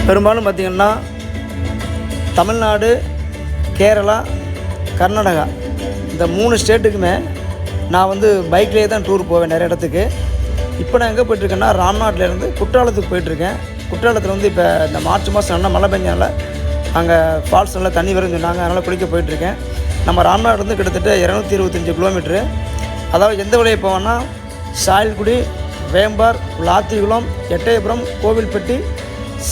பெரும்பாலும் பார்த்திங்கன்னா தமிழ்நாடு, கேரளா, கர்நாடகா இந்த 3 ஸ்டேட்டுக்குமே நான் வந்து பைக்லேயே தான் டூர் போவேன் நிறைய இடத்துக்கு. இப்போ நான் எங்கே போய்ட்டுருக்கேன்னா, ராம்நாட்லேருந்து குற்றாலத்துக்கு போயிட்டுருக்கேன். குற்றாலத்தில் வந்து இப்போ இந்த மார்ச் மாதம் நல்லா மழை பெஞ்சனால அங்கே ஃபால்ஸ் நல்லா தண்ணி வரும்னு சொன்னாங்க, அதனால் குளிக்க போயிட்டுருக்கேன். நம்ம ராம்நாட்லேருந்து கிட்டத்தட்ட 225 கிலோமீட்ரு. அதாவது எந்த வழியை போவோன்னா, சாயல்குடி, வேம்பார், லாத்திகுளம், எட்டயபுரம், கோவில்பட்டி,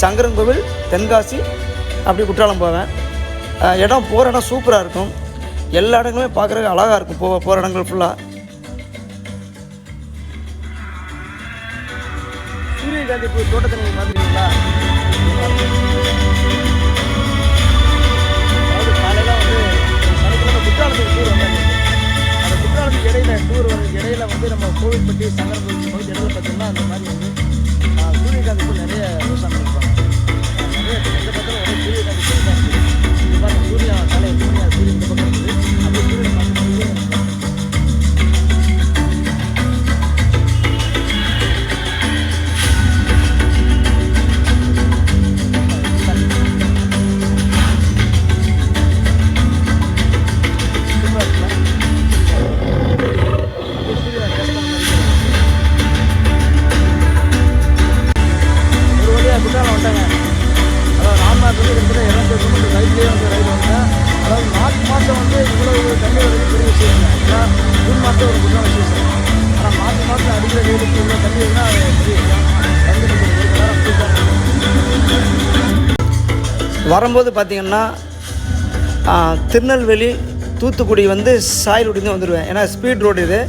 சங்கரன்கோவில், தென்காசி, அப்படி குற்றாலம் போவேன். இடம் போகிற இடம் சூப்பராக இருக்கும். எல்லா இடங்களுமே பார்க்குறதுக்கு அழகாக இருக்கும். போகிற இடங்கள் ஃபுல்லாக சூரியகாந்தி பூ தோட்டத்தை நீங்கள் பார்த்துருக்கீங்களா? அதாவது காலையில் வந்து சனிக்கிழமை குற்றாலத்துக்கு டூர் வந்தாங்க. அந்த குற்றாலத்துக்கு இடையில டூர் வரதுக்கு இடையில வந்து நம்ம கோவில்பட்டி, சங்கரன்கோவில் போய் இடையில பார்த்தீங்கன்னா அந்த மாதிரி வந்து சூரியகாந்தி பூ நிறைய விவசாயம் பண்ணிருப்பாங்க. நிறைய எந்த பக்கம் ஒரே சூரியகாந்தி பூ தான் இருக்குது. இந்த மாதிரி சூரியன் காலை சூரியன் இந்த பக்கம் இருக்குது. அப்படியே சூரியன் பார்க்கும்போது குற்றாலம் வந்துட்டாங்க. அதாவது ராம்நாட்டில் கிட்டத்தட்ட 200 கிலோமீட்டர் ரைட்லேயே வந்து ரைடு வந்தேன். அதாவது மார்ச் மாதம் வந்து இவ்வளோ தண்ணி வரது பெரிய விஷயம் இல்லை. ஏன்னா ஜூன் மாதம் ஒரு குற்றாலம் சீசன். ஆனால் மார்ச் மாதம் அடிக்கிற வெயிலுக்கு இவ்வளோ தண்ணி வருதுன்னா அது பெரிய விஷயம். வரும்போது பார்த்திங்கன்னா திருநெல்வேலி, தூத்துக்குடி வந்து சாயல்குடிந்து வந்துடுவேன். ஏன்னா ஸ்பீட் ரோடு இது.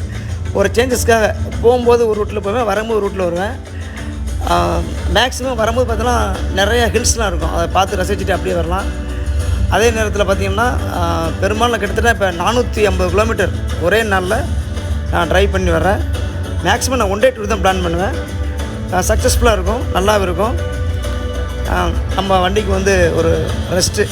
ஒரு சேஞ்சஸ்க்காக போகும்போது ஒரு ரூட்டில் போவேன், வரும்போது ஒரு ரூட்டில் வருவேன். மேக்ஸிமம் வரும்போது பார்த்தோன்னா நிறைய ஹில்ஸ்லாம் இருக்கும், அதை பார்த்து ரசிச்சுட்டு அப்படியே வரலாம். அதே நேரத்தில் பார்த்திங்கன்னா பெரும்பாலும் கிட்டத்தட்ட இப்போ 450 கிலோமீட்டர் ஒரே நாளில் நான் ட்ரைவ் பண்ணி வர்றேன். மேக்ஸிமம் நான் 1 டே டூர் தான் பிளான் பண்ணுவேன். சக்ஸஸ்ஃபுல்லாக இருக்கும், நல்லாவும் இருக்கும். நம்ம வண்டிக்கு வந்து ஒரு ரெஸ்ட்டு